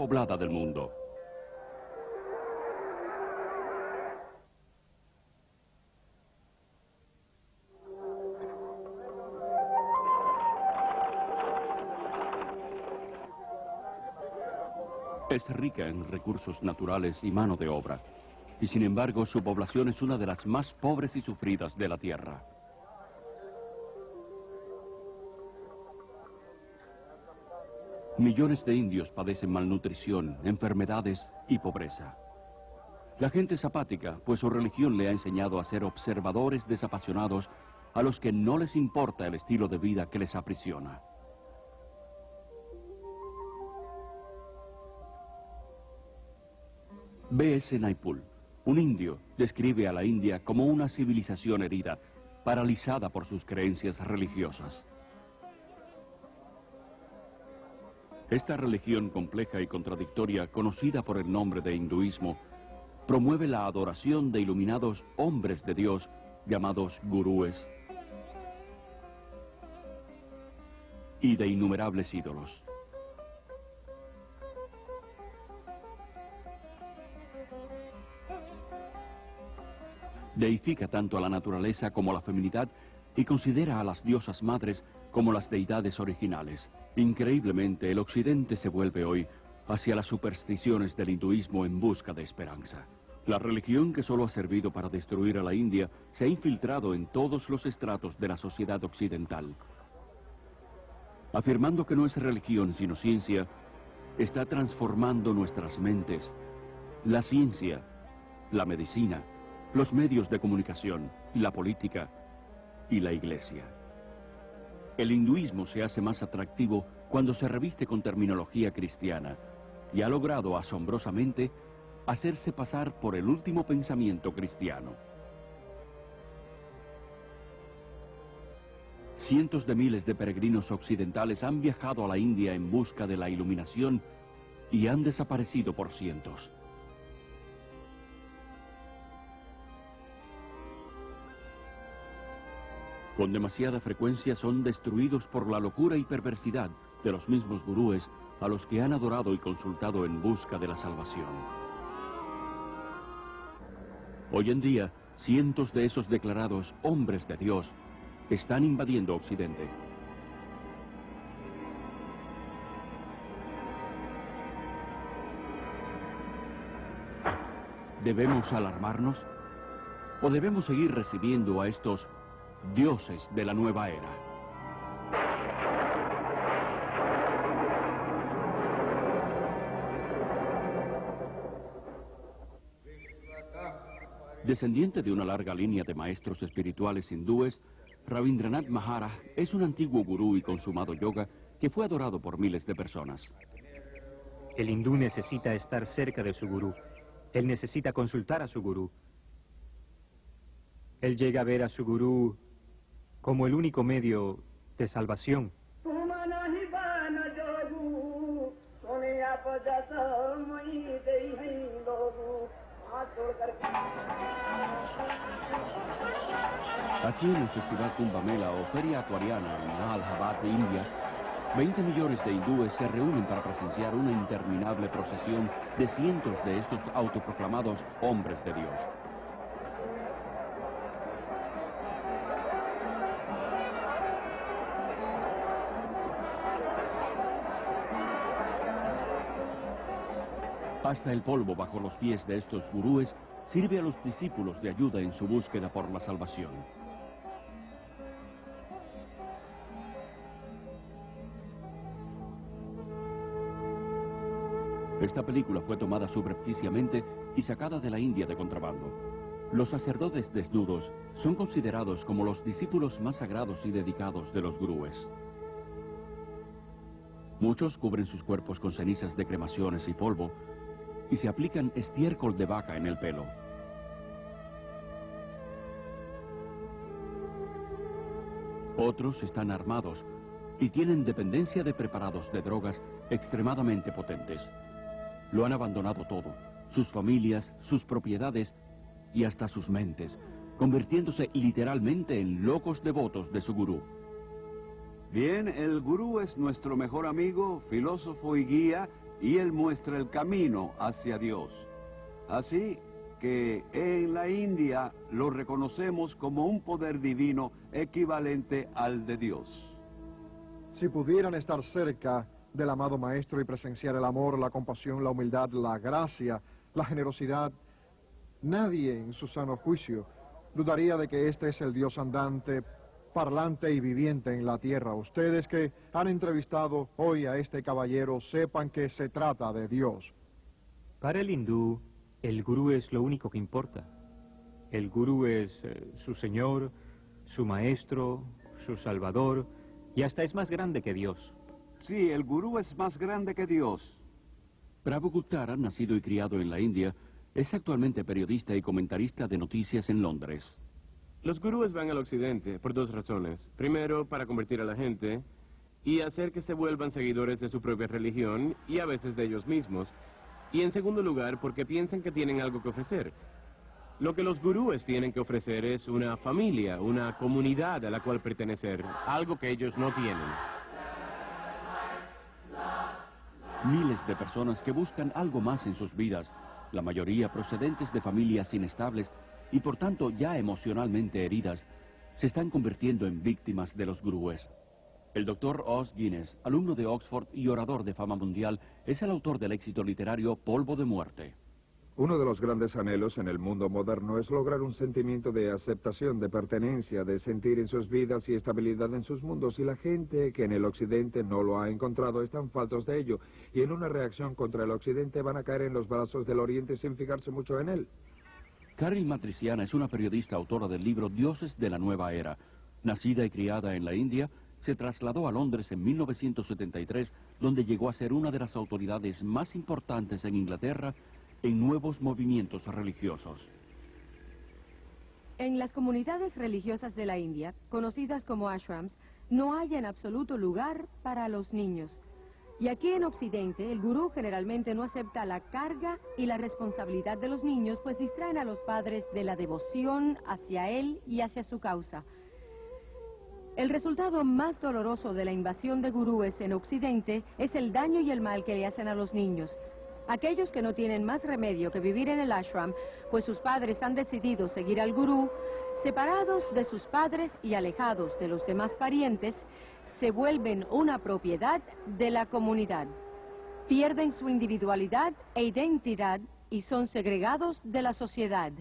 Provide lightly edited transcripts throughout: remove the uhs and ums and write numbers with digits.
poblada del mundo. Es rica en recursos naturales y mano de obra, y sin embargo su población es una de las más pobres y sufridas de la tierra. Millones de indios padecen malnutrición, enfermedades y pobreza. La gente es apática, pues su religión le ha enseñado a ser observadores desapasionados a los que no les importa el estilo de vida que les aprisiona. B.S. Naipaul, un indio, describe a la India como una civilización herida, paralizada por sus creencias religiosas. Esta religión compleja y contradictoria, conocida por el nombre de hinduismo, promueve la adoración de iluminados hombres de Dios, llamados gurúes, y de innumerables ídolos. Deifica tanto a la naturaleza como a la feminidad y considera a las diosas madres como las deidades originales. Increíblemente, el occidente se vuelve hoy hacia las supersticiones del hinduismo en busca de esperanza. La religión que solo ha servido para destruir a la India se ha infiltrado en todos los estratos de la sociedad occidental. Afirmando que no es religión sino ciencia, está transformando nuestras mentes. La ciencia, la medicina, los medios de comunicación, la política y la iglesia. El hinduismo se hace más atractivo cuando se reviste con terminología cristiana y ha logrado asombrosamente hacerse pasar por el último pensamiento cristiano. Cientos de miles de peregrinos occidentales han viajado a la India en busca de la iluminación y han desaparecido por cientos. Con demasiada frecuencia son destruidos por la locura y perversidad de los mismos gurúes a los que han adorado y consultado en busca de la salvación. Hoy en día, cientos de esos declarados hombres de Dios están invadiendo Occidente. ¿Debemos alarmarnos? ¿O debemos seguir recibiendo a estos dioses de la nueva era? Descendiente de una larga línea de maestros espirituales hindúes, Rabindranath Maharaj es un antiguo gurú y consumado yoga que fue adorado por miles de personas. El hindú necesita estar cerca de su gurú. Él necesita consultar a su gurú. Él llega a ver a su gurú como el único medio de salvación. Aquí en el Festival Kumbh Mela o Feria Acuariana en Allahabad, de India, 20 millones de hindúes se reúnen para presenciar una interminable procesión de cientos de estos autoproclamados hombres de Dios. Hasta el polvo bajo los pies de estos gurúes sirve a los discípulos de ayuda en su búsqueda por la salvación. Esta película fue tomada subrepticiamente y sacada de la India de contrabando. Los sacerdotes desnudos son considerados como los discípulos más sagrados y dedicados de los gurúes. Muchos cubren sus cuerpos con cenizas de cremaciones y polvo y se aplican estiércol de vaca en el pelo. Otros están armados y tienen dependencia de preparados de drogas extremadamente potentes. Lo han abandonado todo, sus familias, sus propiedades y hasta sus mentes, convirtiéndose literalmente en locos devotos de su gurú. Bien, el gurú es nuestro mejor amigo, filósofo y guía, y Él muestra el camino hacia Dios. Así que en la India lo reconocemos como un poder divino equivalente al de Dios. Si pudieran estar cerca del amado Maestro y presenciar el amor, la compasión, la humildad, la gracia, la generosidad, nadie en su sano juicio dudaría de que este es el Dios andante, parlante y viviente en la tierra. Ustedes que han entrevistado hoy a este caballero sepan que se trata de Dios. Para el hindú, el gurú es lo único que importa. El gurú es su señor, su maestro, su salvador, y hasta es más grande que Dios. Sí, el gurú es más grande que Dios. Prabhu Guptara, nacido y criado en la India, es actualmente periodista y comentarista de noticias en Londres. Los gurúes van al occidente por dos razones. Primero, para convertir a la gente y hacer que se vuelvan seguidores de su propia religión y a veces de ellos mismos. Y en segundo lugar, porque piensan que tienen algo que ofrecer. Lo que los gurúes tienen que ofrecer es una familia, una comunidad a la cual pertenecer, algo que ellos no tienen. Miles de personas que buscan algo más en sus vidas, la mayoría procedentes de familias inestables y por tanto ya emocionalmente heridas, se están convirtiendo en víctimas de los gurúes. El Dr. Os Guinness, alumno de Oxford y orador de fama mundial, es el autor del éxito literario Polvo de Muerte. Uno de los grandes anhelos en el mundo moderno es lograr un sentimiento de aceptación, de pertenencia, de sentir en sus vidas y estabilidad en sus mundos. Y la gente que en el occidente no lo ha encontrado están faltos de ello. Y en una reacción contra el occidente van a caer en los brazos del oriente sin fijarse mucho en él. Caril Matriciana es una periodista autora del libro Dioses de la Nueva Era. Nacida y criada en la India, se trasladó a Londres en 1973, donde llegó a ser una de las autoridades más importantes en Inglaterra en nuevos movimientos religiosos. En las comunidades religiosas de la India, conocidas como ashrams, no hay en absoluto lugar para los niños. Y aquí en Occidente, el gurú generalmente no acepta la carga y la responsabilidad de los niños, pues distraen a los padres de la devoción hacia él y hacia su causa. El resultado más doloroso de la invasión de gurúes en Occidente es el daño y el mal que le hacen a los niños. Aquellos que no tienen más remedio que vivir en el ashram, pues sus padres han decidido seguir al gurú, separados de sus padres y alejados de los demás parientes, se vuelven una propiedad de la comunidad. Pierden su individualidad e identidad y son segregados de la sociedad.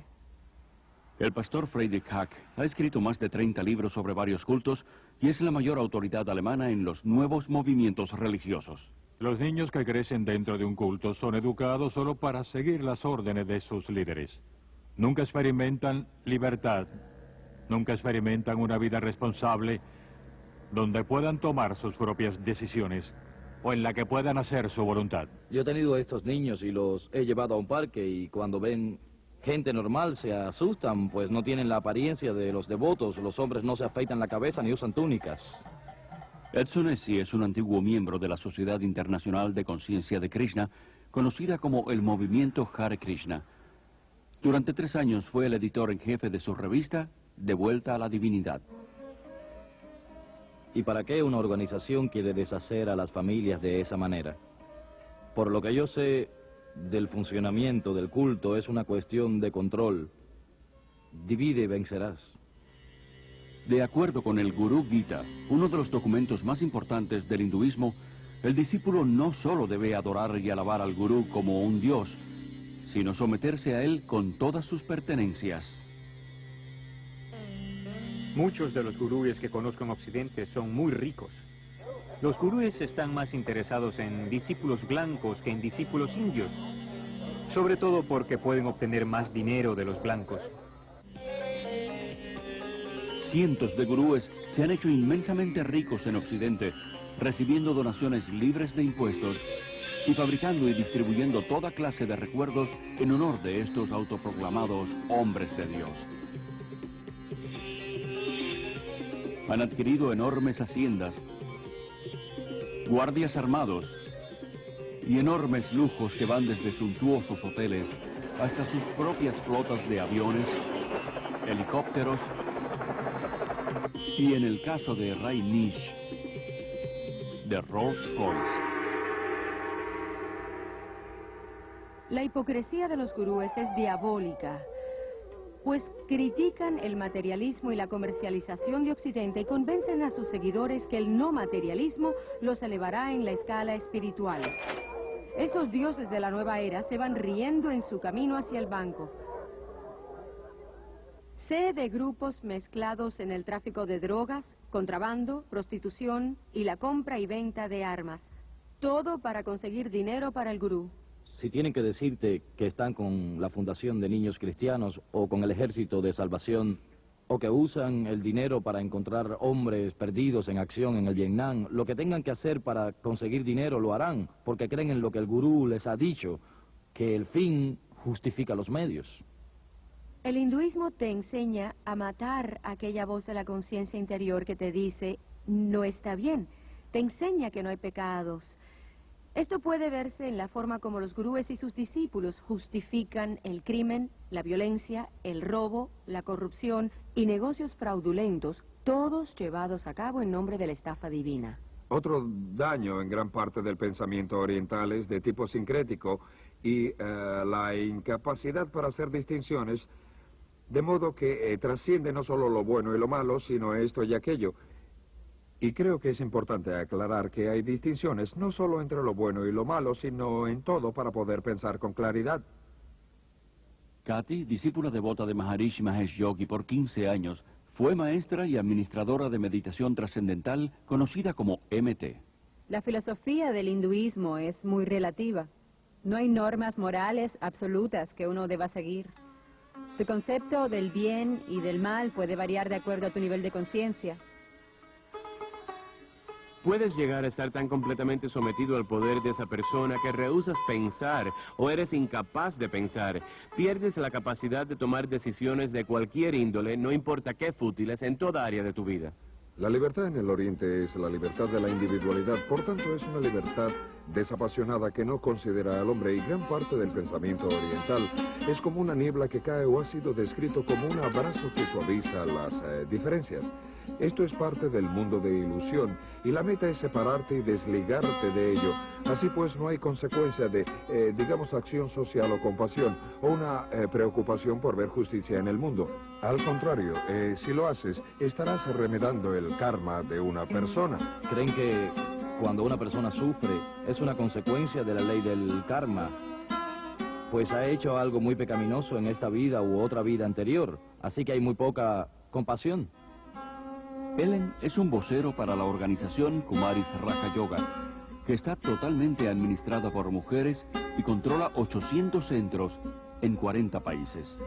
El pastor Friedrich Hack ha escrito más de 30 libros sobre varios cultos y es la mayor autoridad alemana en los nuevos movimientos religiosos. Los niños que crecen dentro de un culto son educados solo para seguir las órdenes de sus líderes. Nunca experimentan libertad, nunca experimentan una vida responsable donde puedan tomar sus propias decisiones o en la que puedan hacer su voluntad. Yo he tenido a estos niños y los he llevado a un parque y cuando ven gente normal se asustan, pues no tienen la apariencia de los devotos. Los hombres no se afeitan la cabeza ni usan túnicas. Edson Essi es un antiguo miembro de la Sociedad Internacional de Conciencia de Krishna, conocida como el Movimiento Hare Krishna. Durante 3 años fue el editor en jefe de su revista, De Vuelta a la Divinidad. ¿Y para qué una organización quiere deshacer a las familias de esa manera? Por lo que yo sé del funcionamiento del culto, es una cuestión de control. Divide y vencerás. De acuerdo con el Gurú Gita, uno de los documentos más importantes del hinduismo, el discípulo no solo debe adorar y alabar al gurú como un dios, sino someterse a él con todas sus pertenencias. Muchos de los gurúes que conozco en Occidente son muy ricos. Los gurúes están más interesados en discípulos blancos que en discípulos indios, sobre todo porque pueden obtener más dinero de los blancos. Cientos de gurúes se han hecho inmensamente ricos en Occidente, recibiendo donaciones libres de impuestos y fabricando y distribuyendo toda clase de recuerdos en honor de estos autoproclamados hombres de Dios. Han adquirido enormes haciendas, guardias armados y enormes lujos que van desde suntuosos hoteles hasta sus propias flotas de aviones, helicópteros y, en el caso de Rajneesh, de Rolls Royce. La hipocresía de los gurúes es diabólica, pues critican el materialismo y la comercialización de Occidente y convencen a sus seguidores que el no materialismo los elevará en la escala espiritual. Estos dioses de la nueva era se van riendo en su camino hacia el banco. Sé de grupos mezclados en el tráfico de drogas, contrabando, prostitución y la compra y venta de armas. Todo para conseguir dinero para el gurú. Si tienen que decirte que están con la Fundación de Niños Cristianos o con el Ejército de Salvación, o que usan el dinero para encontrar hombres perdidos en acción en el Vietnam, lo que tengan que hacer para conseguir dinero lo harán, porque creen en lo que el gurú les ha dicho, que el fin justifica los medios. El hinduismo te enseña a matar aquella voz de la conciencia interior que te dice, no está bien. Te enseña que no hay pecados. Esto puede verse en la forma como los gurúes y sus discípulos justifican el crimen, la violencia, el robo, la corrupción y negocios fraudulentos, todos llevados a cabo en nombre de la estafa divina. Otro daño en gran parte del pensamiento oriental es de tipo sincrético y la incapacidad para hacer distinciones, de modo que trasciende no solo lo bueno y lo malo, sino esto y aquello. Y creo que es importante aclarar que hay distinciones no solo entre lo bueno y lo malo, sino en todo para poder pensar con claridad. Kathy, discípula devota de Maharishi Mahesh Yogi por 15 años, fue maestra y administradora de meditación trascendental conocida como MT. La filosofía del hinduismo es muy relativa. No hay normas morales absolutas que uno deba seguir. Tu concepto del bien y del mal puede variar de acuerdo a tu nivel de conciencia. Puedes llegar a estar tan completamente sometido al poder de esa persona que rehusas pensar o eres incapaz de pensar. Pierdes la capacidad de tomar decisiones de cualquier índole, no importa qué fútiles, en toda área de tu vida. La libertad en el Oriente es la libertad de la individualidad, por tanto es una libertad desapasionada que no considera al hombre, y gran parte del pensamiento oriental es como una niebla que cae o ha sido descrito como un abrazo que suaviza las diferencias. Esto es parte del mundo de ilusión y la meta es separarte y desligarte de ello. Así pues no hay consecuencia de, digamos, acción social o compasión o una preocupación por ver justicia en el mundo. Al contrario, si lo haces, estarás remedando el karma de una persona. Creen que cuando una persona sufre es una consecuencia de la ley del karma, pues ha hecho algo muy pecaminoso en esta vida u otra vida anterior, así que hay muy poca compasión. Ellen es un vocero para la organización Kumaris Raja Yoga, que está totalmente administrada por mujeres y controla 800 centros en 40 países.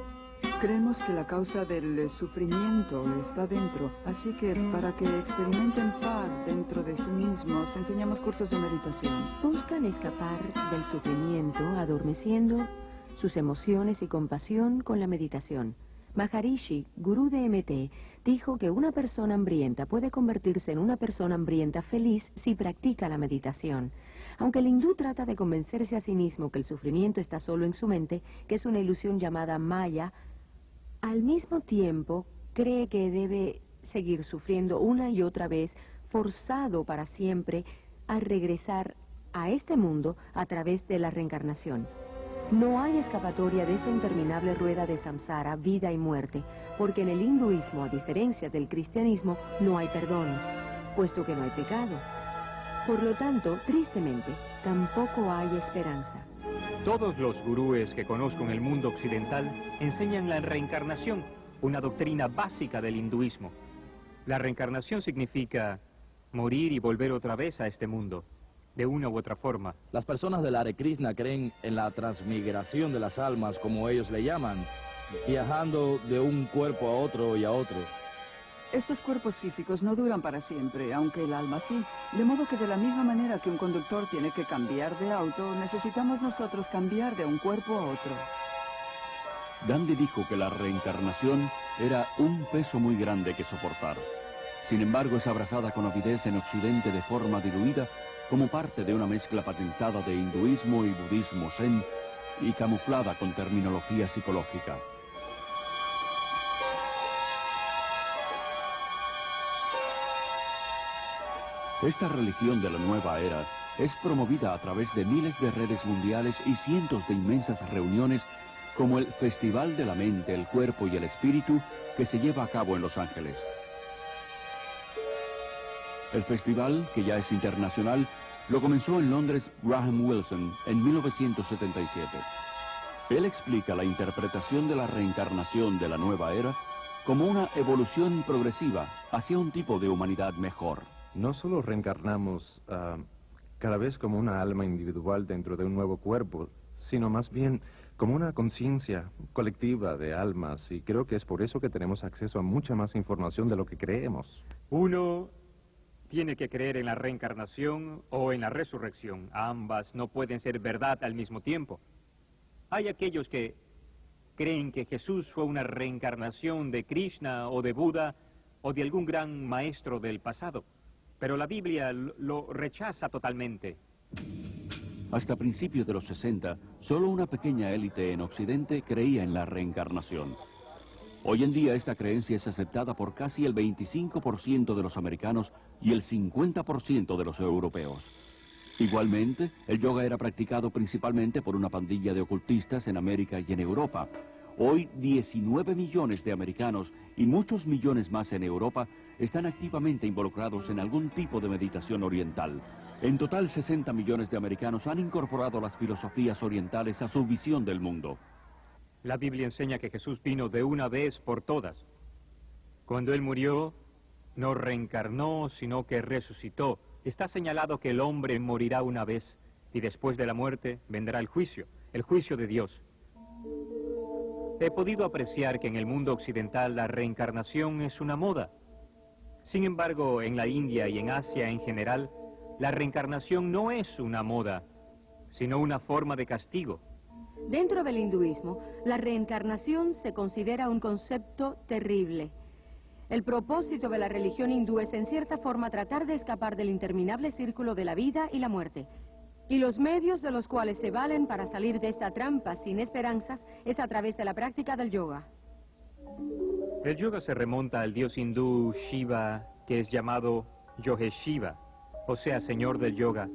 Creemos que la causa del sufrimiento está dentro, así que para que experimenten paz dentro de sí mismos, enseñamos cursos de meditación. Buscan escapar del sufrimiento adormeciendo sus emociones y compasión con la meditación. Maharishi, gurú de MT, dijo que una persona hambrienta puede convertirse en una persona hambrienta feliz si practica la meditación. Aunque el hindú trata de convencerse a sí mismo que el sufrimiento está solo en su mente, que es una ilusión llamada Maya, al mismo tiempo cree que debe seguir sufriendo una y otra vez, forzado para siempre a regresar a este mundo a través de la reencarnación. No hay escapatoria de esta interminable rueda de samsara, vida y muerte, porque en el hinduismo, a diferencia del cristianismo, no hay perdón, puesto que no hay pecado. Por lo tanto, tristemente, tampoco hay esperanza. Todos los gurúes que conozco en el mundo occidental enseñan la reencarnación, una doctrina básica del hinduismo. La reencarnación significa morir y volver otra vez a este mundo, de una u otra forma. Las personas del Hare Krishna creen en la transmigración de las almas, como ellos le llaman, viajando de un cuerpo a otro y a otro. Estos cuerpos físicos no duran para siempre, aunque el alma sí. De modo que de la misma manera que un conductor tiene que cambiar de auto, necesitamos nosotros cambiar de un cuerpo a otro. Gandhi dijo que la reencarnación era un peso muy grande que soportar. Sin embargo, es abrazada con avidez en Occidente de forma diluida como parte de una mezcla patentada de hinduismo y budismo zen y camuflada con terminología psicológica. Esta religión de la nueva era es promovida a través de miles de redes mundiales y cientos de inmensas reuniones como el Festival de la Mente, el Cuerpo y el Espíritu que se lleva a cabo en Los Ángeles. El festival, que ya es internacional, lo comenzó en Londres Graham Wilson en 1977. Él explica la interpretación de la reencarnación de la nueva era como una evolución progresiva hacia un tipo de humanidad mejor. No solo reencarnamos cada vez como una alma individual dentro de un nuevo cuerpo, sino más bien como una conciencia colectiva de almas, y creo que es por eso que tenemos acceso a mucha más información de lo que creemos. Uno tiene que creer en la reencarnación o en la resurrección. Ambas no pueden ser verdad al mismo tiempo. Hay aquellos que creen que Jesús fue una reencarnación de Krishna o de Buda o de algún gran maestro del pasado, pero la Biblia lo rechaza totalmente. Hasta principios de los 60, solo una pequeña élite en Occidente creía en la reencarnación. Hoy en día esta creencia es aceptada por casi el 25% de los americanos y el 50% de los europeos. Igualmente, el yoga era practicado principalmente por una pandilla de ocultistas en América y en Europa. Hoy, 19 millones de americanos y muchos millones más en Europa están activamente involucrados en algún tipo de meditación oriental. En total, 60 millones de americanos han incorporado las filosofías orientales a su visión del mundo. La Biblia enseña que Jesús vino de una vez por todas. Cuando Él murió, no reencarnó, sino que resucitó. Está señalado que el hombre morirá una vez, y después de la muerte vendrá el juicio de Dios. He podido apreciar que en el mundo occidental la reencarnación es una moda. Sin embargo, en la India y en Asia en general, la reencarnación no es una moda, sino una forma de castigo. Dentro del hinduismo, la reencarnación se considera un concepto terrible. El propósito de la religión hindú es en cierta forma tratar de escapar del interminable círculo de la vida y la muerte. Y los medios de los cuales se valen para salir de esta trampa sin esperanzas es a través de la práctica del yoga. El yoga se remonta al dios hindú Shiva, que es llamado Yogeshiva, o sea, señor del yoga.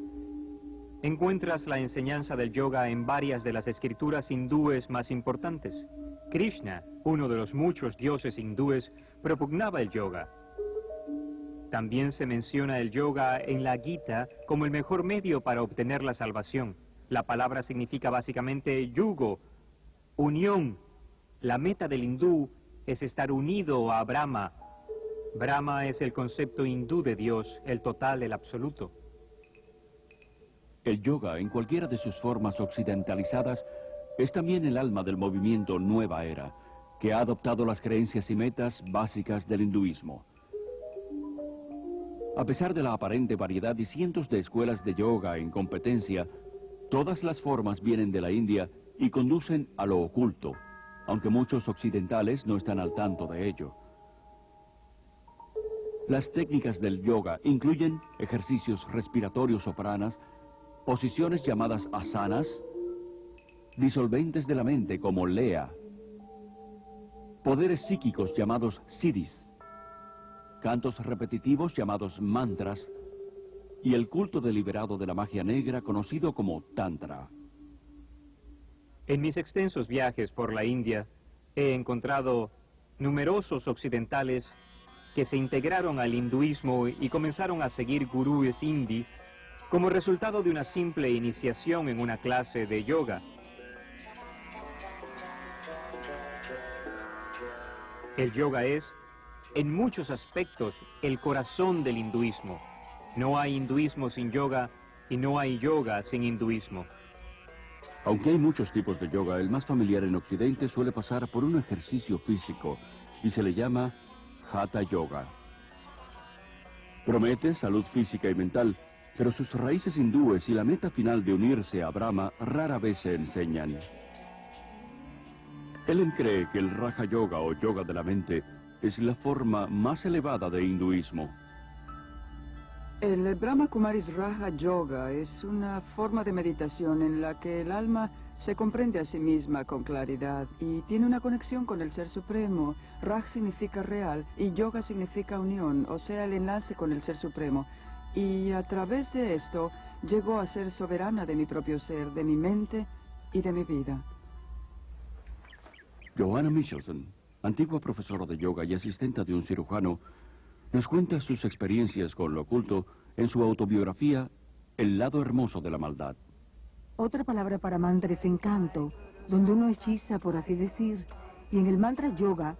Encuentras la enseñanza del yoga en varias de las escrituras hindúes más importantes. Krishna, uno de los muchos dioses hindúes, propugnaba el yoga. También se menciona el yoga en la Gita como el mejor medio para obtener la salvación. La palabra significa básicamente yugo, unión. La meta del hindú es estar unido a Brahma. Brahma es el concepto hindú de Dios, el total, el absoluto. El yoga, en cualquiera de sus formas occidentalizadas, es también el alma del movimiento Nueva Era, que ha adoptado las creencias y metas básicas del hinduismo. A pesar de la aparente variedad y cientos de escuelas de yoga en competencia, todas las formas vienen de la India y conducen a lo oculto, aunque muchos occidentales no están al tanto de ello. Las técnicas del yoga incluyen ejercicios respiratorios o pranas, posiciones llamadas asanas, disolventes de la mente como lea, poderes psíquicos llamados siddhis, cantos repetitivos llamados mantras y el culto deliberado de la magia negra conocido como tantra. En mis extensos viajes por la India he encontrado numerosos occidentales que se integraron al hinduismo y comenzaron a seguir gurúes hindi como resultado de una simple iniciación en una clase de yoga. El yoga es, en muchos aspectos, el corazón del hinduismo. No hay hinduismo sin yoga y no hay yoga sin hinduismo. Aunque hay muchos tipos de yoga, el más familiar en Occidente suele pasar por un ejercicio físico y se le llama Hatha Yoga. Promete salud física y mental, pero sus raíces hindúes y la meta final de unirse a Brahma rara vez se enseñan. Ellen cree que el Raja Yoga o yoga de la mente es la forma más elevada de hinduismo. El Brahma Kumaris Raja Yoga es una forma de meditación en la que el alma se comprende a sí misma con claridad y tiene una conexión con el Ser Supremo. Raj significa real y yoga significa unión, o sea, el enlace con el Ser Supremo. Y a través de esto, llego a ser soberana de mi propio ser, de mi mente y de mi vida. Joanna Michelson, antigua profesora de yoga y asistente de un cirujano, nos cuenta sus experiencias con lo oculto en su autobiografía El lado hermoso de la maldad. Otra palabra para mantra es encanto, donde uno hechiza, por así decir. Y en el mantra yoga,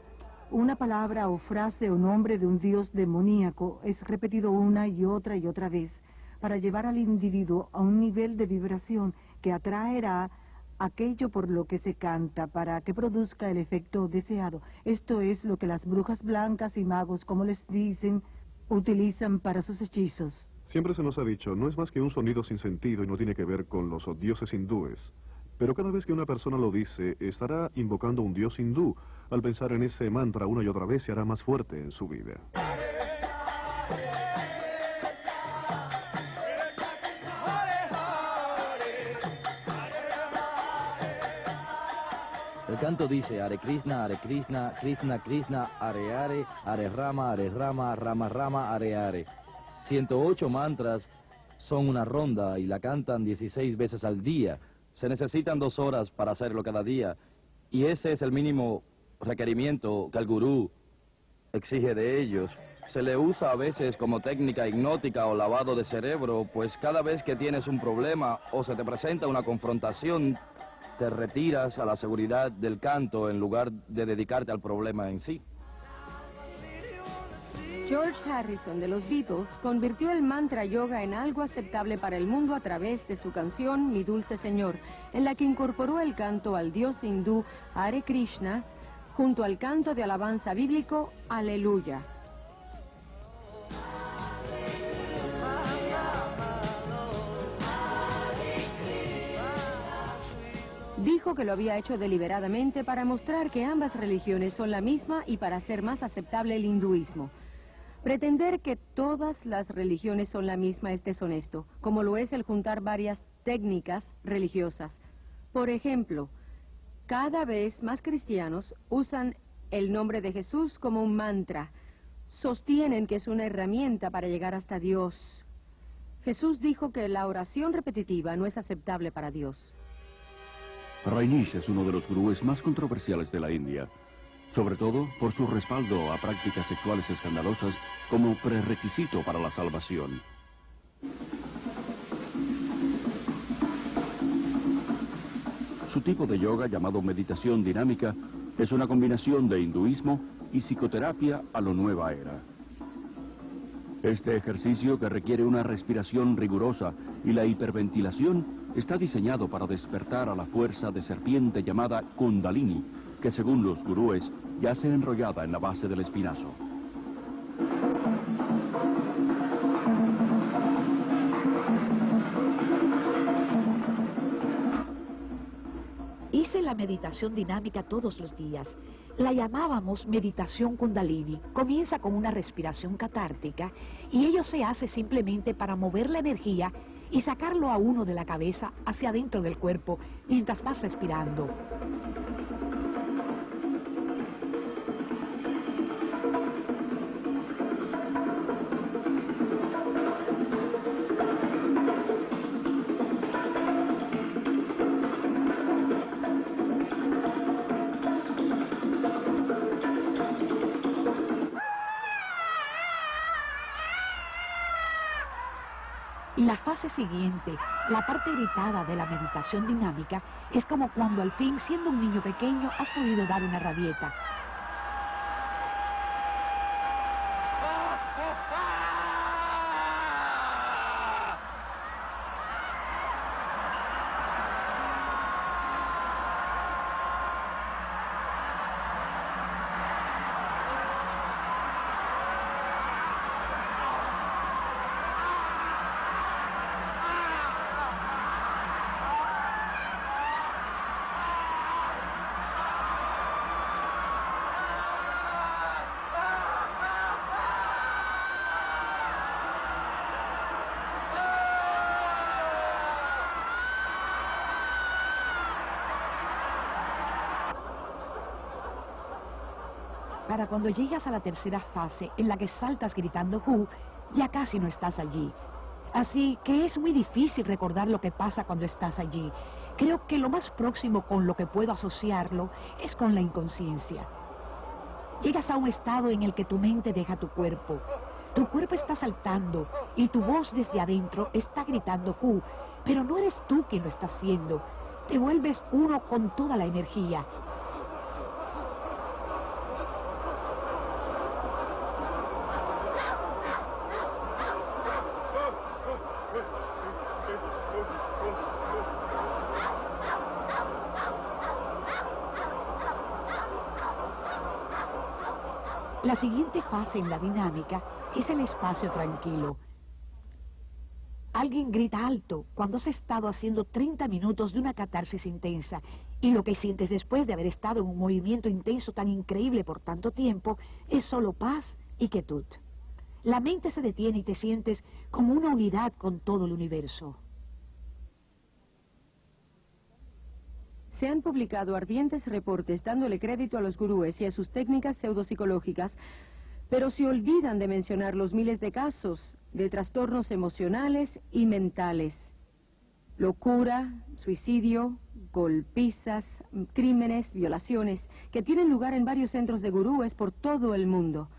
una palabra o frase o nombre de un dios demoníaco es repetido una y otra vez para llevar al individuo a un nivel de vibración que atraerá aquello por lo que se canta para que produzca el efecto deseado. Esto es lo que las brujas blancas y magos, como les dicen, utilizan para sus hechizos. Siempre se nos ha dicho, no es más que un sonido sin sentido y no tiene que ver con los dioses hindúes. Pero cada vez que una persona lo dice, estará invocando un dios hindú. Al pensar en ese mantra una y otra vez, se hará más fuerte en su vida. El canto dice, Hare Krishna, Krishna Krishna, Hare Hare, Hare Rama, Rama Rama, Hare Hare. 108 mantras son una ronda y la cantan 16 veces al día. Se necesitan 2 horas para hacerlo cada día. Y ese es el mínimo requerimiento que el gurú exige de ellos. Se le usa a veces como técnica hipnótica o lavado de cerebro, pues cada vez que tienes un problema o se te presenta una confrontación, te retiras a la seguridad del canto en lugar de dedicarte al problema en sí. George Harrison de los Beatles convirtió el mantra yoga en algo aceptable para el mundo a través de su canción Mi Dulce Señor, en la que incorporó el canto al dios hindú Hare Krishna junto al canto de alabanza bíblico Aleluya. Dijo que lo había hecho deliberadamente para mostrar que ambas religiones son la misma y para hacer más aceptable el hinduismo. Pretender que todas las religiones son la misma es deshonesto, como lo es el juntar varias técnicas religiosas. Por ejemplo, cada vez más cristianos usan el nombre de Jesús como un mantra. Sostienen que es una herramienta para llegar hasta Dios. Jesús dijo que la oración repetitiva no es aceptable para Dios. Rajneesh es uno de los gurúes más controversiales de la India, sobre todo por su respaldo a prácticas sexuales escandalosas como prerequisito para la salvación. Su tipo de yoga, llamado meditación dinámica, es una combinación de hinduismo y psicoterapia a lo nueva era. Este ejercicio, que requiere una respiración rigurosa y la hiperventilación, está diseñado para despertar a la fuerza de serpiente llamada Kundalini, que según los gurúes yace enrollada en la base del espinazo. Hice la meditación dinámica todos los días. La llamábamos meditación Kundalini. Comienza con una respiración catártica y ello se hace simplemente para mover la energía y sacarlo a uno de la cabeza hacia adentro del cuerpo mientras vas respirando. La fase siguiente, la parte irritada de la meditación dinámica, es como cuando al fin, siendo un niño pequeño, has podido dar una rabieta. Para cuando llegas a la tercera fase, en la que saltas gritando "Hu", ya casi no estás allí. Así que es muy difícil recordar lo que pasa cuando estás allí. Creo que lo más próximo con lo que puedo asociarlo es con la inconsciencia. Llegas a un estado en el que tu mente deja tu cuerpo. Tu cuerpo está saltando y tu voz desde adentro está gritando Q, pero no eres tú quien lo está haciendo. Te vuelves uno con toda la energía. La siguiente fase en la dinámica es el espacio tranquilo. Alguien grita alto cuando has estado haciendo 30 minutos de una catarsis intensa y lo que sientes después de haber estado en un movimiento intenso tan increíble por tanto tiempo es solo paz y quietud. La mente se detiene y te sientes como una unidad con todo el universo. Se han publicado ardientes reportes dándole crédito a los gurúes y a sus técnicas pseudopsicológicas, pero se olvidan de mencionar los miles de casos de trastornos emocionales y mentales. Locura, suicidio, golpizas, crímenes, violaciones, que tienen lugar en varios centros de gurúes por todo el mundo.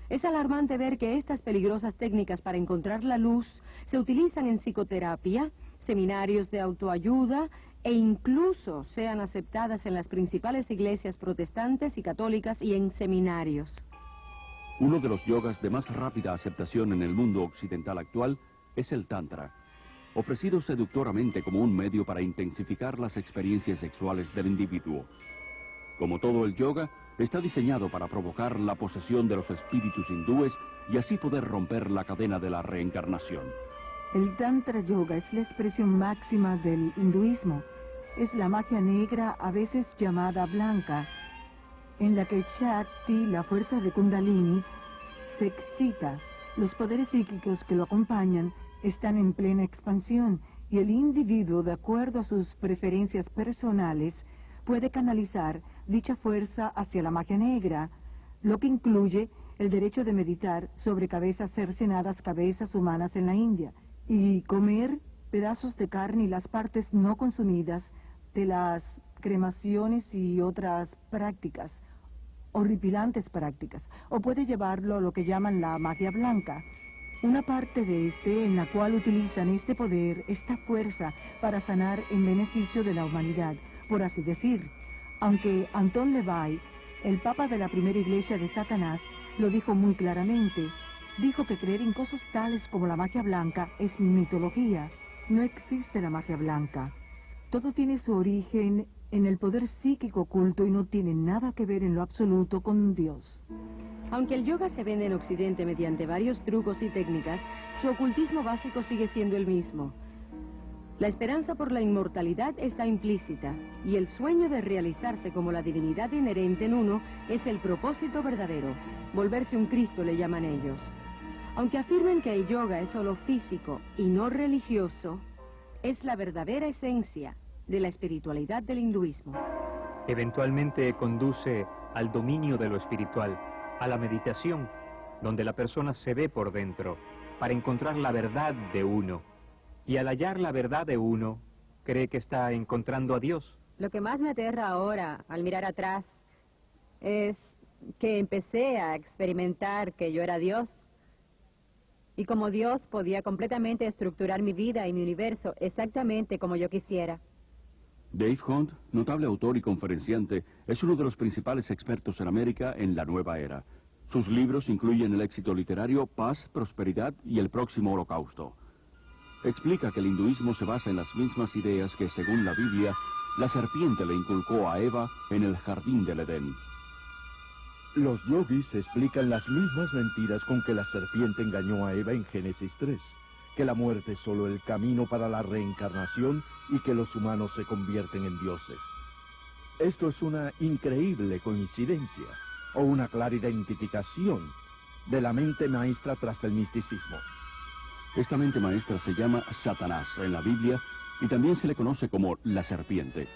Es alarmante ver que estas peligrosas técnicas para encontrar la luz se utilizan en psicoterapia, seminarios de autoayuda e incluso sean aceptadas en las principales iglesias protestantes y católicas y en seminarios. Uno de los yogas de más rápida aceptación en el mundo occidental actual es el Tantra, ofrecido seductoramente como un medio para intensificar las experiencias sexuales del individuo. Como todo el yoga, está diseñado para provocar la posesión de los espíritus hindúes y así poder romper la cadena de la reencarnación. El Tantra Yoga es la expresión máxima del hinduismo. Es la magia negra, a veces llamada blanca, en la que Shakti, la fuerza de Kundalini, se excita. Los poderes psíquicos que lo acompañan están en plena expansión y el individuo, de acuerdo a sus preferencias personales, puede canalizar dicha fuerza hacia la magia negra, lo que incluye el derecho de meditar sobre cabezas cercenadas, cabezas humanas en la India, y comer pedazos de carne y las partes no consumidas de las cremaciones y otras prácticas, horripilantes prácticas, o puede llevarlo a lo que llaman la magia blanca, una parte de en la cual utilizan este poder, esta fuerza, para sanar en beneficio de la humanidad, por así decir. Aunque Anton LaVey, el papa de la primera iglesia de Satanás, lo dijo muy claramente. Dijo que creer en cosas tales como la magia blanca es mitología. No existe la magia blanca. Todo tiene su origen en el poder psíquico oculto y no tiene nada que ver en lo absoluto con Dios. Aunque el yoga se vende en Occidente mediante varios trucos y técnicas, su ocultismo básico sigue siendo el mismo. La esperanza por la inmortalidad está implícita, y el sueño de realizarse como la divinidad inherente en uno es el propósito verdadero. Volverse un Cristo le llaman ellos. Aunque afirmen que el yoga es solo físico y no religioso, es la verdadera esencia de la espiritualidad del hinduismo. Eventualmente conduce al dominio de lo espiritual, a la meditación, donde la persona se ve por dentro, para encontrar la verdad de uno. Y al hallar la verdad de uno, cree que está encontrando a Dios. Lo que más me aterra ahora, al mirar atrás, es que empecé a experimentar que yo era Dios. Y como Dios podía completamente estructurar mi vida y mi universo exactamente como yo quisiera. Dave Hunt, notable autor y conferenciante, es uno de los principales expertos en América en la nueva era. Sus libros incluyen el éxito literario Paz, Prosperidad y el próximo Holocausto. Explica que el hinduismo se basa en las mismas ideas que, según la Biblia, la serpiente le inculcó a Eva en el jardín del Edén. Los yogis explican las mismas mentiras con que la serpiente engañó a Eva en Génesis 3, que la muerte es solo el camino para la reencarnación y que los humanos se convierten en dioses. Esto es una increíble coincidencia, o una clara identificación de la mente maestra tras el misticismo. Esta mente maestra se llama Satanás en la Biblia y también se le conoce como la serpiente.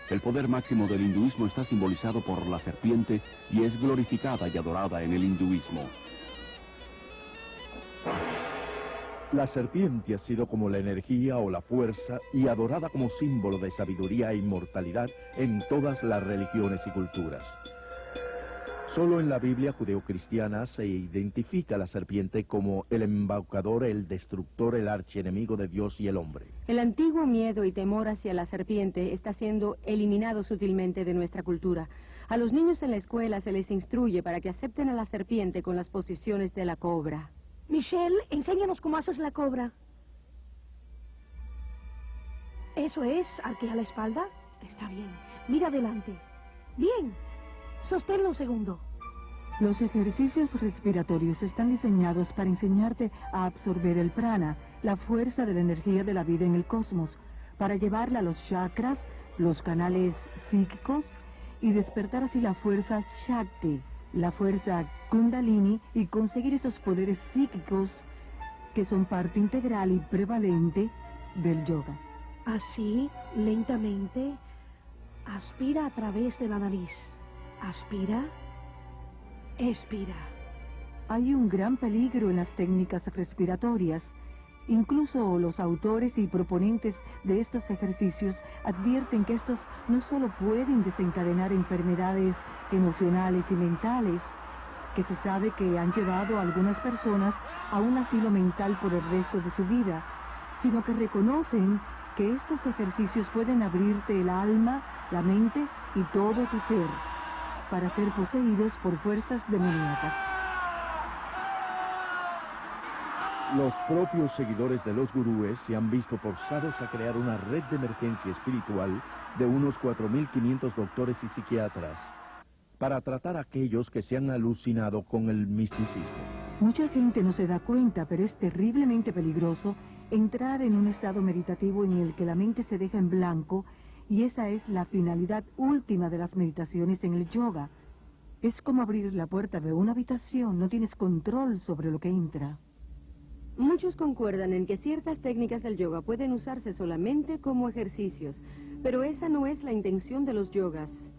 El poder máximo del hinduismo está simbolizado por la serpiente y es glorificada y adorada en el hinduismo. La serpiente ha sido como la energía o la fuerza y adorada como símbolo de sabiduría e inmortalidad en todas las religiones y culturas. Solo en la Biblia judeocristiana se identifica a la serpiente como el embaucador, el destructor, el archienemigo de Dios y el hombre. El antiguo miedo y temor hacia la serpiente está siendo eliminado sutilmente de nuestra cultura. A los niños en la escuela se les instruye para que acepten a la serpiente con las posiciones de la cobra. Michelle, enséñanos cómo haces la cobra. Eso es, arquea la espalda. Está bien. Mira adelante. Bien. Sosténlo un segundo. Los ejercicios respiratorios están diseñados para enseñarte a absorber el prana, la fuerza de la energía de la vida en el cosmos, para llevarla a los chakras, los canales psíquicos, y despertar así la fuerza Shakti, la fuerza Kundalini, y conseguir esos poderes psíquicos que son parte integral y prevalente del yoga. Así, lentamente, aspira a través de la nariz. Aspira, expira. Hay un gran peligro en las técnicas respiratorias. Incluso los autores y proponentes de estos ejercicios advierten que estos no solo pueden desencadenar enfermedades emocionales y mentales, que se sabe que han llevado a algunas personas a un asilo mental por el resto de su vida, sino que reconocen que estos ejercicios pueden abrirte el alma, la mente y todo tu ser, para ser poseídos por fuerzas demoníacas. Los propios seguidores de los gurúes se han visto forzados a crear una red de emergencia espiritual de unos 4.500 doctores y psiquiatras para tratar a aquellos que se han alucinado con el misticismo. Mucha gente no se da cuenta, pero es terriblemente peligroso entrar en un estado meditativo en el que la mente se deja en blanco, y esa es la finalidad última de las meditaciones en el yoga. Es como abrir la puerta de una habitación, no tienes control sobre lo que entra. Muchos concuerdan en que ciertas técnicas del yoga pueden usarse solamente como ejercicios, pero esa no es la intención de los yogas.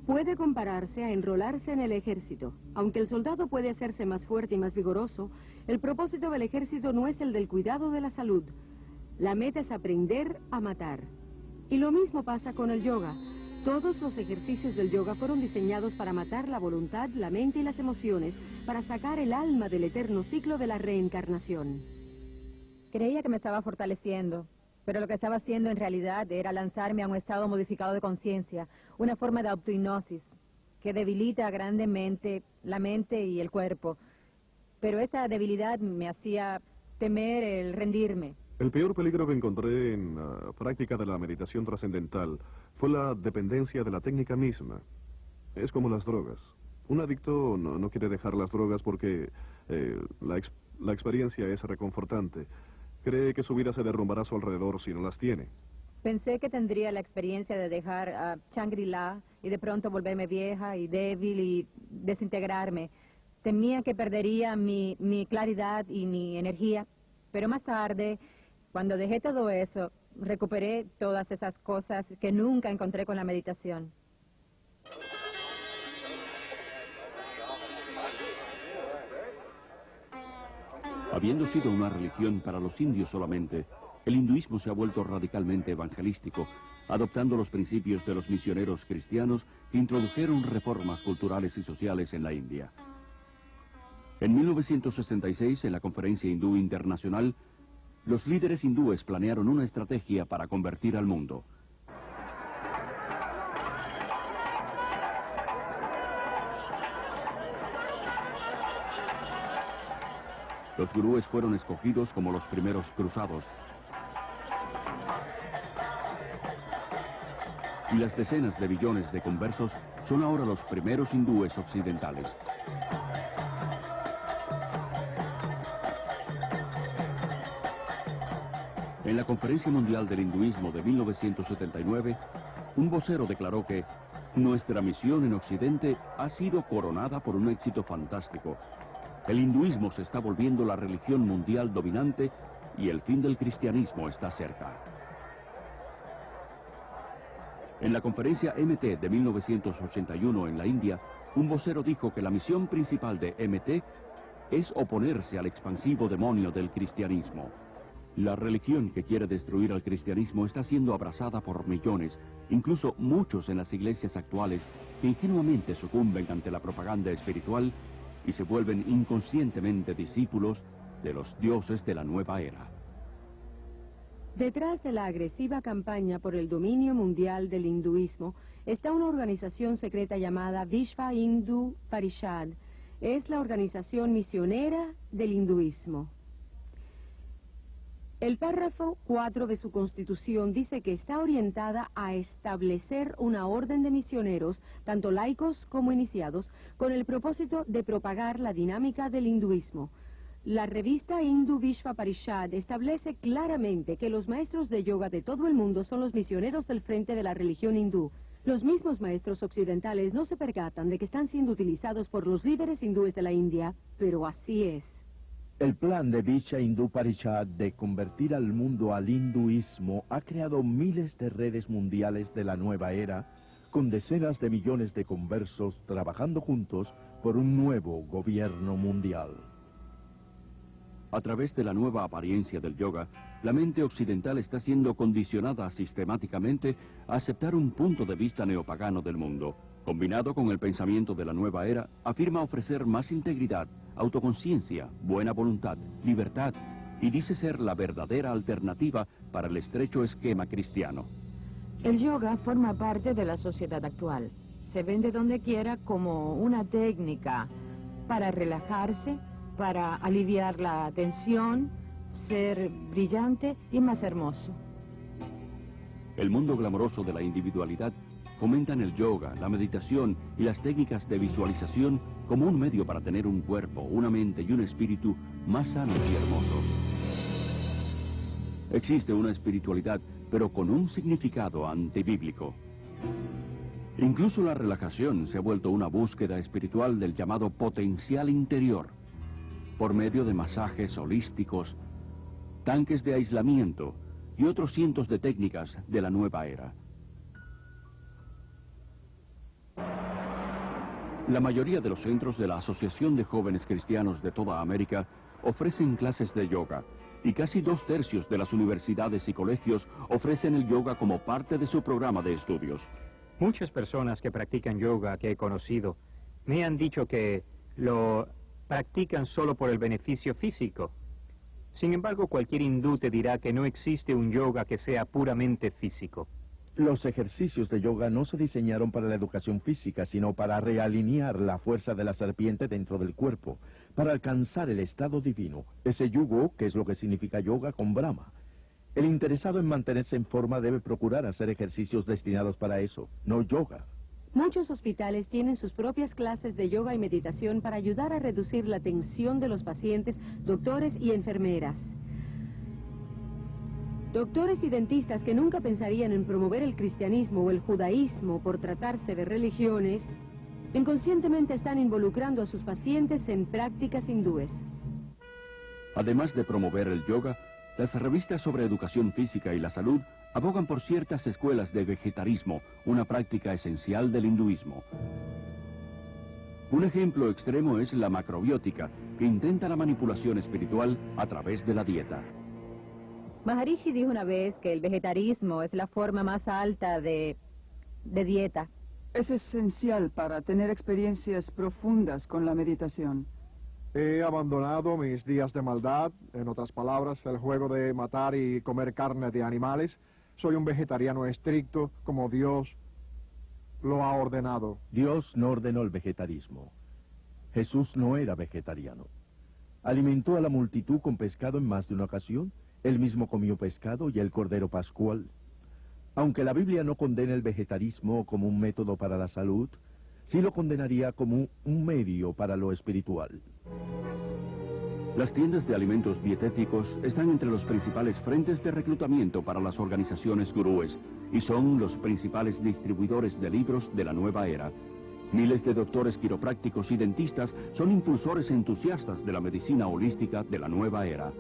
Puede compararse a enrolarse en el ejército. Aunque el soldado puede hacerse más fuerte y más vigoroso, el propósito del ejército no es el del cuidado de la salud. La meta es aprender a matar. Y lo mismo pasa con el yoga. Todos los ejercicios del yoga fueron diseñados para matar la voluntad, la mente y las emociones, para sacar el alma del eterno ciclo de la reencarnación. Creía que me estaba fortaleciendo, pero lo que estaba haciendo en realidad era lanzarme a un estado modificado de conciencia, una forma de autohipnosis que debilita grandemente la mente y el cuerpo. Pero esta debilidad me hacía temer el rendirme. El peor peligro que encontré en la práctica de la meditación trascendental fue la dependencia de la técnica misma. Es como las drogas. Un adicto no quiere dejar las drogas porque la experiencia es reconfortante. Cree que su vida se derrumbará a su alrededor si no las tiene. Pensé que tendría la experiencia de dejar Shangri-La y de pronto volverme vieja y débil y desintegrarme. Temía que perdería mi claridad y mi energía, pero más tarde, cuando dejé todo eso, recuperé todas esas cosas que nunca encontré con la meditación. Habiendo sido una religión para los indios solamente, el hinduismo se ha vuelto radicalmente evangelístico, adoptando los principios de los misioneros cristianos que introdujeron reformas culturales y sociales en la India. En 1966, en la Conferencia Hindú Internacional, los líderes hindúes planearon una estrategia para convertir al mundo. Los gurúes fueron escogidos como los primeros cruzados. Y las decenas de billones de conversos son ahora los primeros hindúes occidentales. En la Conferencia Mundial del Hinduismo de 1979, un vocero declaró que nuestra misión en Occidente ha sido coronada por un éxito fantástico. El hinduismo se está volviendo la religión mundial dominante y el fin del cristianismo está cerca. En la conferencia MT de 1981 en la India, un vocero dijo que la misión principal de MT es oponerse al expansivo demonio del cristianismo. La religión que quiere destruir al cristianismo está siendo abrazada por millones, incluso muchos en las iglesias actuales, que ingenuamente sucumben ante la propaganda espiritual y se vuelven inconscientemente discípulos de los dioses de la nueva era. Detrás de la agresiva campaña por el dominio mundial del hinduismo está una organización secreta llamada Vishva Hindu Parishad. Es la organización misionera del hinduismo. El párrafo 4 de su constitución dice que está orientada a establecer una orden de misioneros, tanto laicos como iniciados, con el propósito de propagar la dinámica del hinduismo. La revista Hindu Vishva Parishad establece claramente que los maestros de yoga de todo el mundo son los misioneros del frente de la religión hindú. Los mismos maestros occidentales no se percatan de que están siendo utilizados por los líderes hindúes de la India, pero así es. El plan de Vishva Hindu Parishad de convertir al mundo al hinduismo ha creado miles de redes mundiales de la nueva era, con decenas de millones de conversos trabajando juntos por un nuevo gobierno mundial. A través de la nueva apariencia del yoga, la mente occidental está siendo condicionada sistemáticamente a aceptar un punto de vista neopagano del mundo. Combinado con el pensamiento de la nueva era, afirma ofrecer más integridad, autoconciencia, buena voluntad, libertad, y dice ser la verdadera alternativa para el estrecho esquema cristiano. El yoga forma parte de la sociedad actual. Se vende donde quiera como una técnica para relajarse, para aliviar la tensión, ser brillante y más hermoso. El mundo glamoroso de la individualidad fomentan el yoga, la meditación y las técnicas de visualización como un medio para tener un cuerpo, una mente y un espíritu más sanos y hermosos. Existe una espiritualidad, pero con un significado antibíblico. Incluso la relajación se ha vuelto una búsqueda espiritual del llamado potencial interior, por medio de masajes holísticos, tanques de aislamiento y otros cientos de técnicas de la nueva era. La mayoría de los centros de la Asociación de Jóvenes Cristianos de toda América ofrecen clases de yoga, y casi 2/3 de las universidades y colegios ofrecen el yoga como parte de su programa de estudios. Muchas personas que practican yoga que he conocido me han dicho que lo practican solo por el beneficio físico. Sin embargo, cualquier hindú te dirá que no existe un yoga que sea puramente físico. Los ejercicios de yoga no se diseñaron para la educación física, sino para realinear la fuerza de la serpiente dentro del cuerpo, para alcanzar el estado divino, ese yugo, que es lo que significa yoga, con Brahma. El interesado en mantenerse en forma debe procurar hacer ejercicios destinados para eso, no yoga. Muchos hospitales tienen sus propias clases de yoga y meditación para ayudar a reducir la tensión de los pacientes, doctores y enfermeras. Doctores y dentistas que nunca pensarían en promover el cristianismo o el judaísmo por tratarse de religiones, inconscientemente están involucrando a sus pacientes en prácticas hindúes. Además de promover el yoga, las revistas sobre educación física y la salud abogan por ciertas escuelas de vegetarismo, una práctica esencial del hinduismo. Un ejemplo extremo es la macrobiótica, que intenta la manipulación espiritual a través de la dieta. Maharishi dijo una vez que el vegetarismo es la forma más alta de dieta. Es esencial para tener experiencias profundas con la meditación. He abandonado mis días de maldad, en otras palabras, el juego de matar y comer carne de animales. Soy un vegetariano estricto, como Dios lo ha ordenado. Dios no ordenó el vegetarismo. Jesús no era vegetariano. Alimentó a la multitud con pescado en más de una ocasión. Él mismo comió pescado y el cordero pascual. Aunque la Biblia no condena el vegetarismo como un método para la salud, sí lo condenaría como un medio para lo espiritual. Las tiendas de alimentos dietéticos están entre los principales frentes de reclutamiento para las organizaciones gurúes y son los principales distribuidores de libros de la nueva era. Miles de doctores quiroprácticos y dentistas son impulsores entusiastas de la medicina holística de la nueva era.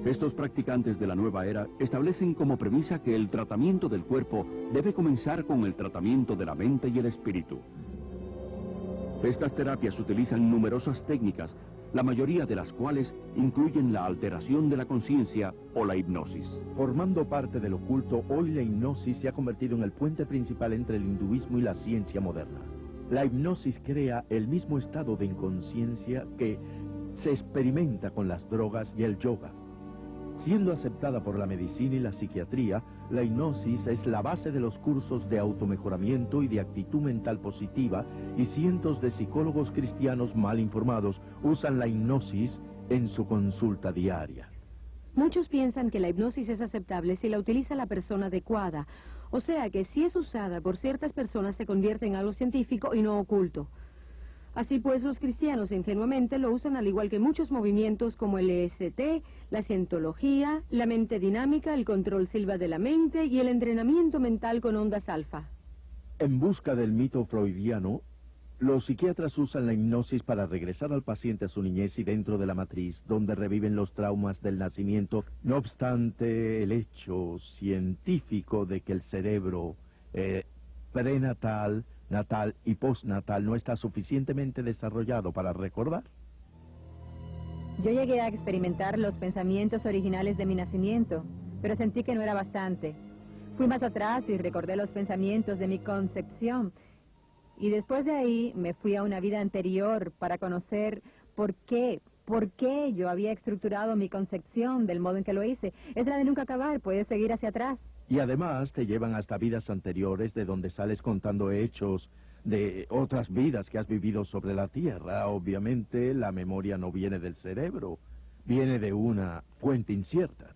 Estos practicantes de la nueva era establecen como premisa que el tratamiento del cuerpo debe comenzar con el tratamiento de la mente y el espíritu. Estas terapias utilizan numerosas técnicas, la mayoría de las cuales incluyen la alteración de la conciencia o la hipnosis. Formando parte del oculto, hoy la hipnosis se ha convertido en el puente principal entre el hinduismo y la ciencia moderna. La hipnosis crea el mismo estado de inconsciencia que se experimenta con las drogas y el yoga. Siendo aceptada por la medicina y la psiquiatría, la hipnosis es la base de los cursos de automejoramiento y de actitud mental positiva, y cientos de psicólogos cristianos mal informados usan la hipnosis en su consulta diaria. Muchos piensan que la hipnosis es aceptable si la utiliza la persona adecuada, o sea que si es usada por ciertas personas se convierte en algo científico y no oculto. Así pues, los cristianos ingenuamente lo usan al igual que muchos movimientos como el EST, la cientología, la mente dinámica, el control silva de la mente y el entrenamiento mental con ondas alfa. En busca del mito freudiano, los psiquiatras usan la hipnosis para regresar al paciente a su niñez y dentro de la matriz, donde reviven los traumas del nacimiento. No obstante, el hecho científico de que el cerebro prenatal, natal y postnatal no está suficientemente desarrollado para recordar. Yo llegué a experimentar los pensamientos originales de mi nacimiento, pero sentí que no era bastante. Fui más atrás y recordé los pensamientos de mi concepción. Y después de ahí me fui a una vida anterior para conocer por qué yo había estructurado mi concepción del modo en que lo hice. Es la de nunca acabar, puedes seguir hacia atrás. Y además te llevan hasta vidas anteriores de donde sales contando hechos de otras vidas que has vivido sobre la Tierra. Obviamente la memoria no viene del cerebro, viene de una fuente incierta.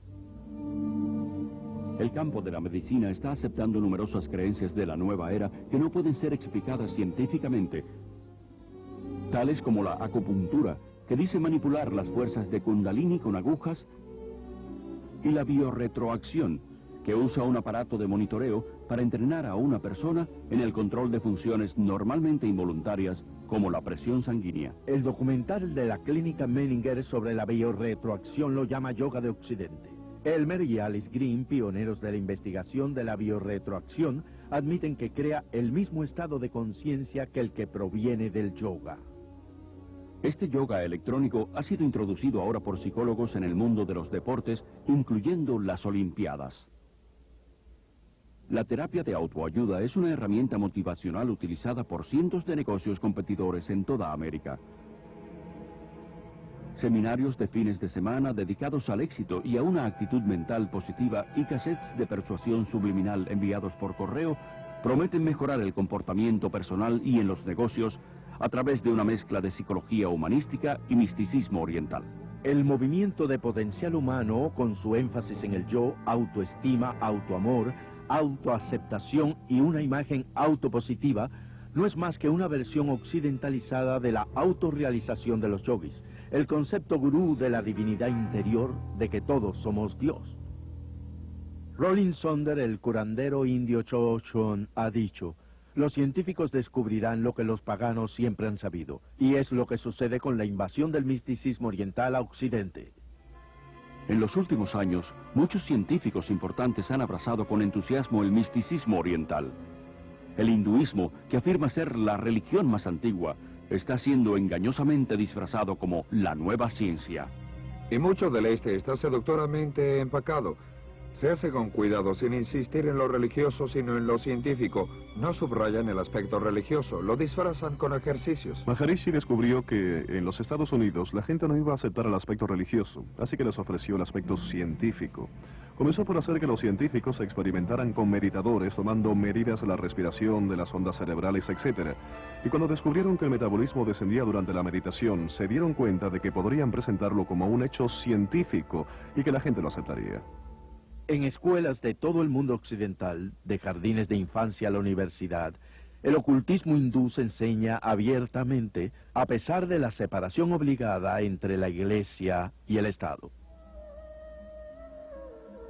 El campo de la medicina está aceptando numerosas creencias de la nueva era que no pueden ser explicadas científicamente, tales como la acupuntura, que dice manipular las fuerzas de Kundalini con agujas, y la biorretroacción, que usa un aparato de monitoreo para entrenar a una persona en el control de funciones normalmente involuntarias, como la presión sanguínea. El documental de la clínica Menninger sobre la biorretroacción lo llama yoga de Occidente. Elmer y Alice Green, pioneros de la investigación de la biorretroacción, admiten que crea el mismo estado de conciencia que el que proviene del yoga. Este yoga electrónico ha sido introducido ahora por psicólogos en el mundo de los deportes, incluyendo las Olimpiadas. La terapia de autoayuda es una herramienta motivacional utilizada por cientos de negocios competidores en toda América. Seminarios de fines de semana dedicados al éxito y a una actitud mental positiva y cassettes de persuasión subliminal enviados por correo prometen mejorar el comportamiento personal y en los negocios a través de una mezcla de psicología humanística y misticismo oriental. El movimiento de potencial humano, con su énfasis en el yo, autoestima, autoamor, autoaceptación y una imagen autopositiva, no es más que una versión occidentalizada de la autorrealización de los yogis, el concepto gurú de la divinidad interior, de que todos somos Dios. Rolling Sonder, el curandero indio Chochon, ha dicho: los científicos descubrirán lo que los paganos siempre han sabido, y es lo que sucede con la invasión del misticismo oriental a Occidente. En los últimos años, muchos científicos importantes han abrazado con entusiasmo el misticismo oriental. El hinduismo, que afirma ser la religión más antigua, está siendo engañosamente disfrazado como la nueva ciencia. Y mucho del este está seductoramente empacado. Se hace con cuidado, sin insistir en lo religioso, sino en lo científico. No subrayan el aspecto religioso, lo disfrazan con ejercicios. Maharishi descubrió que en los Estados Unidos la gente no iba a aceptar el aspecto religioso, así que les ofreció el aspecto científico. Comenzó por hacer que los científicos experimentaran con meditadores, tomando medidas de la respiración, de las ondas cerebrales, etc. Y cuando descubrieron que el metabolismo descendía durante la meditación, se dieron cuenta de que podrían presentarlo como un hecho científico y que la gente lo aceptaría. En escuelas de todo el mundo occidental, de jardines de infancia a la universidad, el ocultismo hindú se enseña abiertamente, a pesar de la separación obligada entre la Iglesia y el Estado.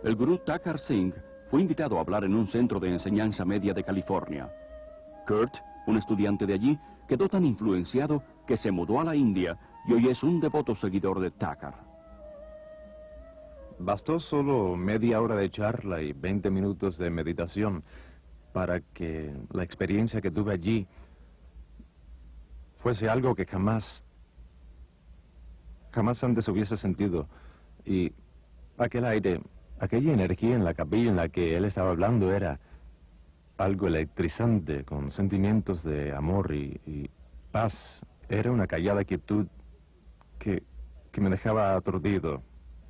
El gurú Thakur Singh fue invitado a hablar en un centro de enseñanza media de California. Kurt, un estudiante de allí, quedó tan influenciado que se mudó a la India y hoy es un devoto seguidor de Thakur. Bastó solo media hora de charla y 20 minutos de meditación para que la experiencia que tuve allí fuese algo que jamás antes hubiese sentido. Y aquel aire, aquella energía en la capilla en la que él estaba hablando era algo electrizante, con sentimientos de amor y paz. Era una callada quietud que me dejaba aturdido.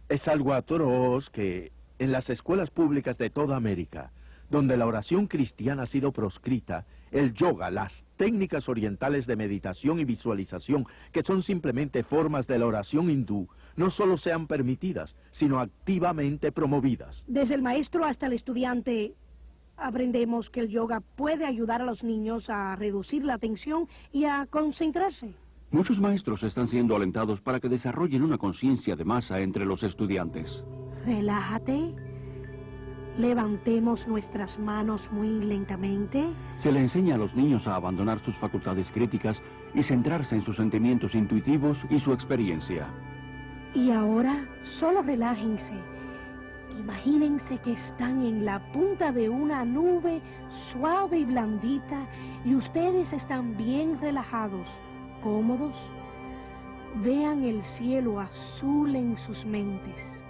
Es algo atroz que en las escuelas públicas de toda América, donde la oración cristiana ha sido proscrita, el yoga, las técnicas orientales de meditación y visualización, que son simplemente formas de la oración hindú, no solo sean permitidas, sino activamente promovidas. Desde el maestro hasta el estudiante, aprendemos que el yoga puede ayudar a los niños a reducir la tensión y a concentrarse. Muchos maestros están siendo alentados para que desarrollen una conciencia de masa entre los estudiantes. Relájate. Levantemos nuestras manos muy lentamente. Se le enseña a los niños a abandonar sus facultades críticas y centrarse en sus sentimientos intuitivos y su experiencia. Y ahora, solo relájense. Imagínense que están en la punta de una nube suave y blandita y ustedes están bien relajados, cómodos. Vean el cielo azul en sus mentes.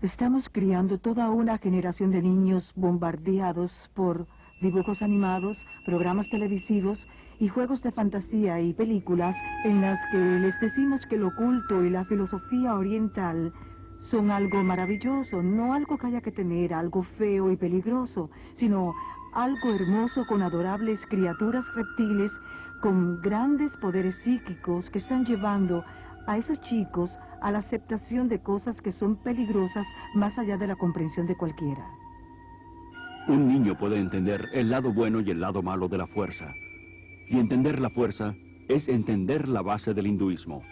Estamos criando toda una generación de niños bombardeados por dibujos animados, programas televisivos y juegos de fantasía y películas en las que les decimos que lo oculto y la filosofía oriental son algo maravilloso, no algo que haya que temer, algo feo y peligroso, sino algo hermoso con adorables criaturas reptiles con grandes poderes psíquicos que están llevando a esos chicos a la aceptación de cosas que son peligrosas más allá de la comprensión de cualquiera. Un niño puede entender el lado bueno y el lado malo de la fuerza. Y entender la fuerza es entender la base del hinduismo.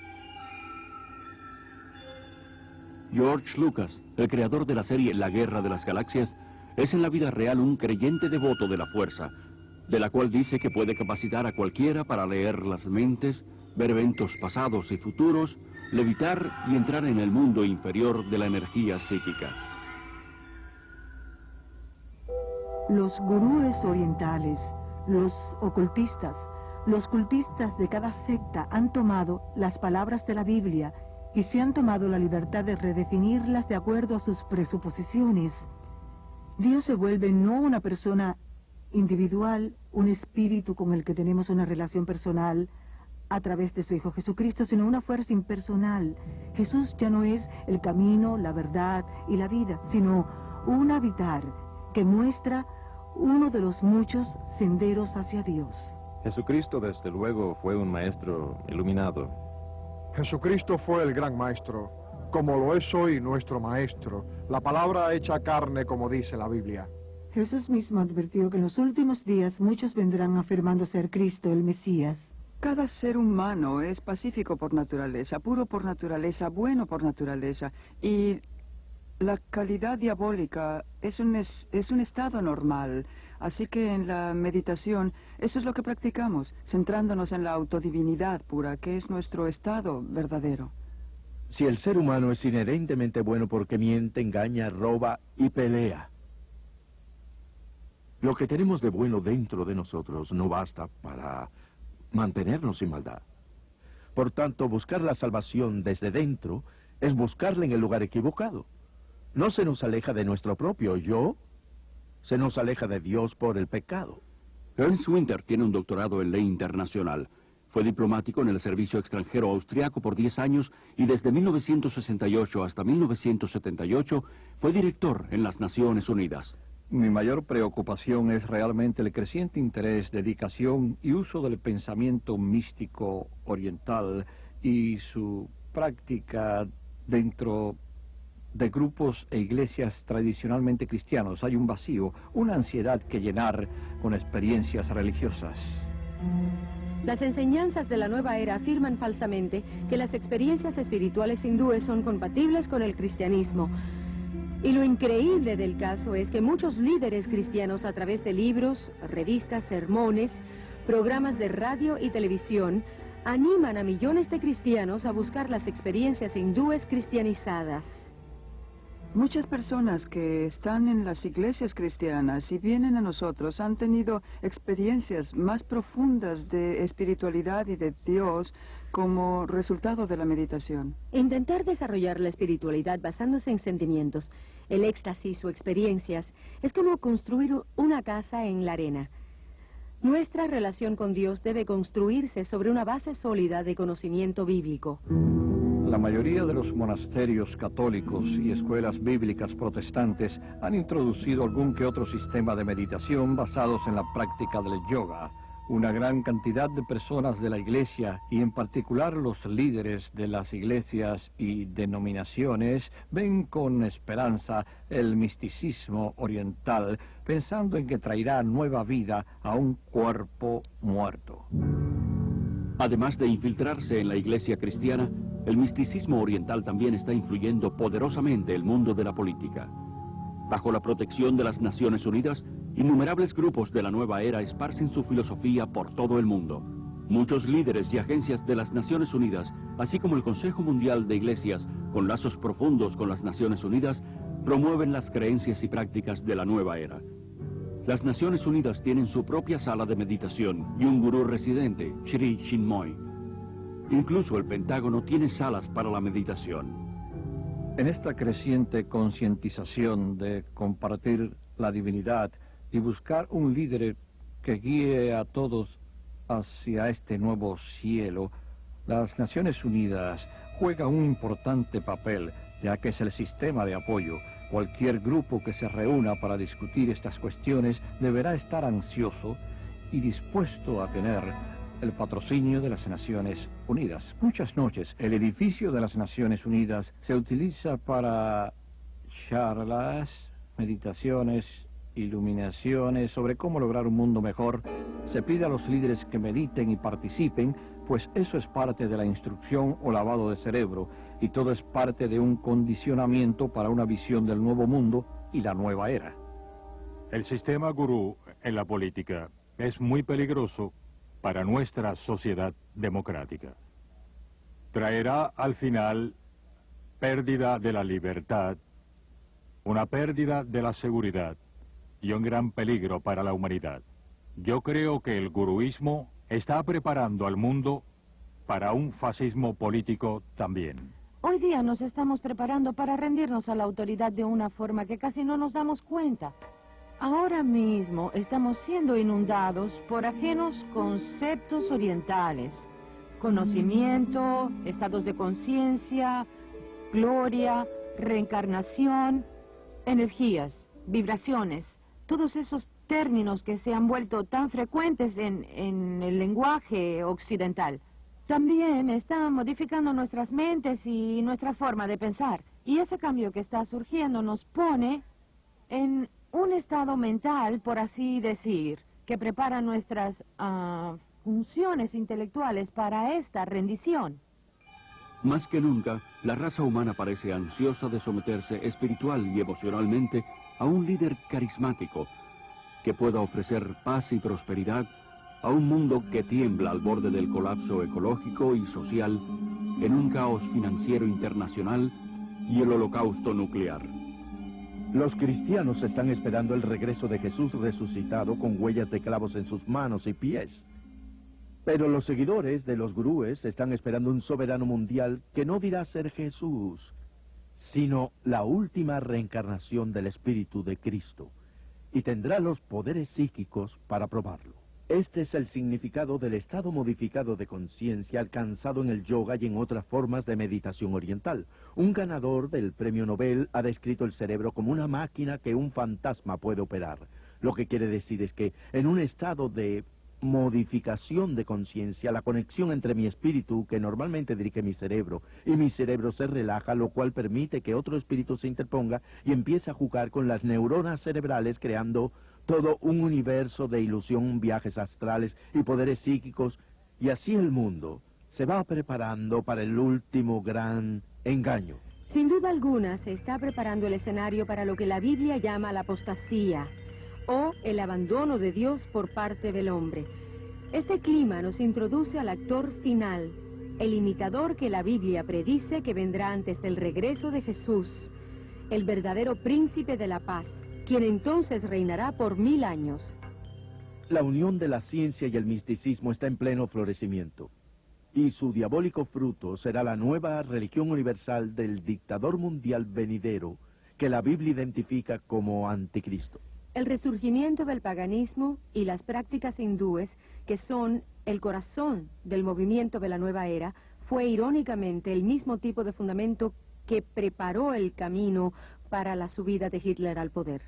George Lucas, el creador de la serie La Guerra de las Galaxias, es en la vida real un creyente devoto de la fuerza, de la cual dice que puede capacitar a cualquiera para leer las mentes, ver eventos pasados y futuros, levitar y entrar en el mundo inferior de la energía psíquica. Los gurúes orientales, los ocultistas, los cultistas de cada secta han tomado las palabras de la Biblia y se han tomado la libertad de redefinirlas de acuerdo a sus presuposiciones. Dios se vuelve no una persona individual, un espíritu con el que tenemos una relación personal a través de su Hijo Jesucristo, sino una fuerza impersonal. Jesús ya no es el camino, la verdad y la vida, sino un habitar que muestra uno de los muchos senderos hacia Dios. Jesucristo, desde luego, fue un maestro iluminado. Jesucristo fue el gran maestro, como lo es hoy nuestro maestro, la palabra hecha carne, como dice la Biblia. Jesús mismo advirtió que en los últimos días muchos vendrán afirmando ser Cristo, el Mesías. Cada ser humano es pacífico por naturaleza, puro por naturaleza, bueno por naturaleza. Y la calidad diabólica es un estado normal. Así que en la meditación, eso es lo que practicamos, centrándonos en la autodivinidad pura, que es nuestro estado verdadero. Si el ser humano es inherentemente bueno porque miente, engaña, roba y pelea, lo que tenemos de bueno dentro de nosotros no basta para mantenernos sin maldad. Por tanto, buscar la salvación desde dentro es buscarla en el lugar equivocado. No se nos aleja de nuestro propio yo, se nos aleja de Dios por el pecado. Ernst Winter tiene un doctorado en ley internacional. Fue diplomático en el servicio extranjero austriaco por 10 años y desde 1968 hasta 1978 fue director en las Naciones Unidas. Mi mayor preocupación es realmente el creciente interés, dedicación y uso del pensamiento místico oriental y su práctica dentro de grupos e iglesias tradicionalmente cristianos. Hay un vacío, una ansiedad que llenar con experiencias religiosas. Las enseñanzas de la nueva era afirman falsamente que las experiencias espirituales hindúes son compatibles con el cristianismo. Y lo increíble del caso es que muchos líderes cristianos a través de libros, revistas, sermones, programas de radio y televisión animan a millones de cristianos a buscar las experiencias hindúes cristianizadas. Muchas personas que están en las iglesias cristianas y vienen a nosotros han tenido experiencias más profundas de espiritualidad y de Dios como resultado de la meditación. Intentar desarrollar la espiritualidad basándose en sentimientos, el éxtasis o experiencias es como construir una casa en la arena. Nuestra relación con Dios debe construirse sobre una base sólida de conocimiento bíblico. La mayoría de los monasterios católicos y escuelas bíblicas protestantes han introducido algún que otro sistema de meditación basados en la práctica del yoga. Una gran cantidad de personas de la iglesia, y en particular los líderes de las iglesias y denominaciones, ven con esperanza el misticismo oriental, pensando en que traerá nueva vida a un cuerpo muerto. Además de infiltrarse en la iglesia cristiana, el misticismo oriental también está influyendo poderosamente el mundo de la política. Bajo la protección de las Naciones Unidas, innumerables grupos de la nueva era esparcen su filosofía por todo el mundo. Muchos líderes y agencias de las Naciones Unidas, así como el Consejo Mundial de Iglesias, con lazos profundos con las Naciones Unidas, promueven las creencias y prácticas de la nueva era. Las Naciones Unidas tienen su propia sala de meditación y un gurú residente, Sri Chinmoy. Incluso el Pentágono tiene salas para la meditación. En esta creciente concientización de compartir la divinidad y buscar un líder que guíe a todos hacia este nuevo cielo, las Naciones Unidas juegan un importante papel, ya que es el sistema de apoyo. Cualquier grupo que se reúna para discutir estas cuestiones deberá estar ansioso y dispuesto a tener el patrocinio de las Naciones Unidas. Muchas noches, el edificio de las Naciones Unidas se utiliza para charlas, meditaciones, iluminaciones sobre cómo lograr un mundo mejor. Se pide a los líderes que mediten y participen, pues eso es parte de la instrucción o lavado de cerebro, y todo es parte de un condicionamiento para una visión del nuevo mundo y la nueva era. El sistema gurú en la política es muy peligroso para nuestra sociedad democrática. Traerá al final pérdida de la libertad, una pérdida de la seguridad y un gran peligro para la humanidad. Yo creo que el guruismo está preparando al mundo para un fascismo político también. Hoy día nos estamos preparando para rendirnos a la autoridad de una forma que casi no nos damos cuenta. Ahora mismo estamos siendo inundados por ajenos conceptos orientales. Conocimiento, estados de conciencia, gloria, reencarnación, energías, vibraciones. Todos esos términos que se han vuelto tan frecuentes en el lenguaje occidental. También están modificando nuestras mentes y nuestra forma de pensar. Y ese cambio que está surgiendo nos pone en un estado mental, por así decir, que prepara nuestras funciones intelectuales para esta rendición. Más que nunca, la raza humana parece ansiosa de someterse espiritual y emocionalmente a un líder carismático que pueda ofrecer paz y prosperidad a un mundo que tiembla al borde del colapso ecológico y social, en un caos financiero internacional y el holocausto nuclear. Los cristianos están esperando el regreso de Jesús resucitado con huellas de clavos en sus manos y pies. Pero los seguidores de los gurúes están esperando un soberano mundial que no dirá ser Jesús, sino la última reencarnación del Espíritu de Cristo, y tendrá los poderes psíquicos para probarlo. Este es el significado del estado modificado de conciencia alcanzado en el yoga y en otras formas de meditación oriental. Un ganador del premio Nobel ha descrito el cerebro como una máquina que un fantasma puede operar. Lo que quiere decir es que en un estado de modificación de conciencia, la conexión entre mi espíritu, que normalmente dirige mi cerebro, y mi cerebro se relaja, lo cual permite que otro espíritu se interponga y empiece a jugar con las neuronas cerebrales, creando todo un universo de ilusión, viajes astrales y poderes psíquicos, y así el mundo se va preparando para el último gran engaño. Sin duda alguna se está preparando el escenario para lo que la Biblia llama la apostasía, o el abandono de Dios por parte del hombre. Este clima nos introduce al actor final, el imitador que la Biblia predice que vendrá antes del regreso de Jesús, el verdadero príncipe de la paz, quien entonces reinará por 1000 años. La unión de la ciencia y el misticismo está en pleno florecimiento, y su diabólico fruto será la nueva religión universal del dictador mundial venidero, que la Biblia identifica como Anticristo. El resurgimiento del paganismo y las prácticas hindúes, que son el corazón del movimiento de la nueva era, fue irónicamente el mismo tipo de fundamento que preparó el camino para la subida de Hitler al poder.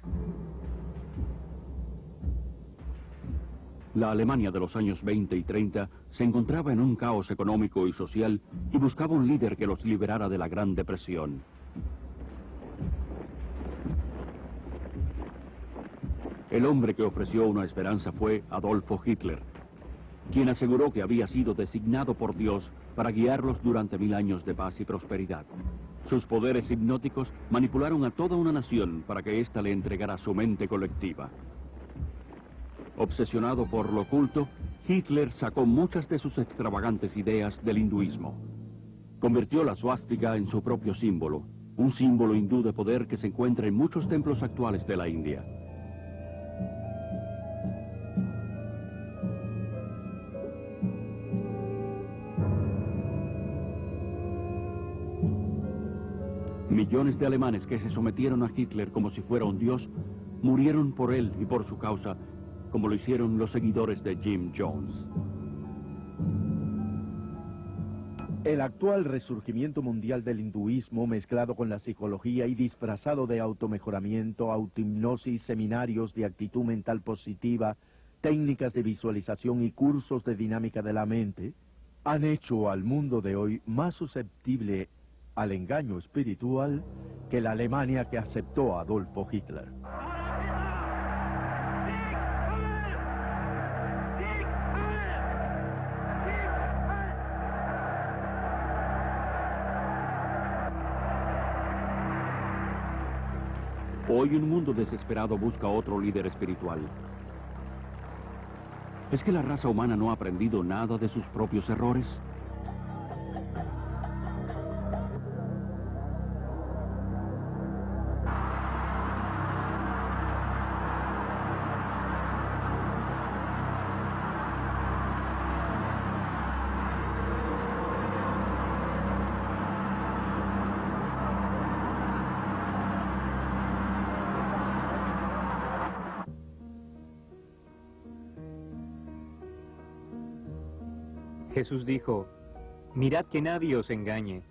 La Alemania de los años 20 y 30 se encontraba en un caos económico y social y buscaba un líder que los liberara de la Gran Depresión. El hombre que ofreció una esperanza fue Adolfo Hitler, quien aseguró que había sido designado por Dios para guiarlos durante 1000 años de paz y prosperidad. Sus poderes hipnóticos manipularon a toda una nación para que ésta le entregara su mente colectiva. Obsesionado por lo oculto, Hitler sacó muchas de sus extravagantes ideas del hinduismo. Convirtió la suástica en su propio símbolo, un símbolo hindú de poder que se encuentra en muchos templos actuales de la India. Millones de alemanes que se sometieron a Hitler como si fuera un dios, murieron por él y por su causa, como lo hicieron los seguidores de Jim Jones. El actual resurgimiento mundial del hinduismo, mezclado con la psicología y disfrazado de automejoramiento, autohipnosis, seminarios de actitud mental positiva, técnicas de visualización y cursos de dinámica de la mente, han hecho al mundo de hoy más susceptible al engaño espiritual que la Alemania que aceptó a Adolfo Hitler. Hoy un mundo desesperado busca otro líder espiritual. ¿Es que la raza humana no ha aprendido nada de sus propios errores? Jesús dijo, mirad que nadie os engañe,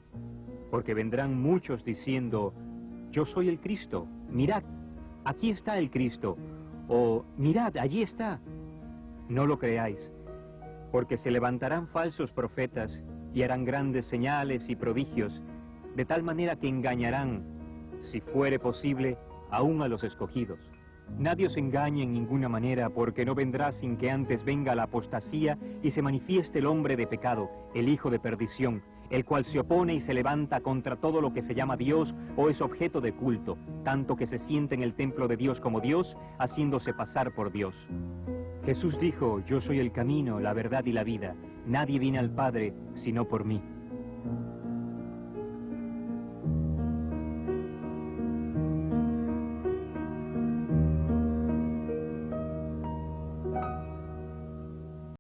porque vendrán muchos diciendo, yo soy el Cristo, mirad, aquí está el Cristo, o mirad, allí está. No lo creáis, porque se levantarán falsos profetas y harán grandes señales y prodigios, de tal manera que engañarán, si fuere posible, aún a los escogidos. Nadie os engañe en ninguna manera, porque no vendrá sin que antes venga la apostasía y se manifieste el hombre de pecado, el hijo de perdición, el cual se opone y se levanta contra todo lo que se llama Dios o es objeto de culto, tanto que se siente en el templo de Dios como Dios, haciéndose pasar por Dios. Jesús dijo, yo soy el camino, la verdad y la vida. Nadie viene al Padre sino por mí.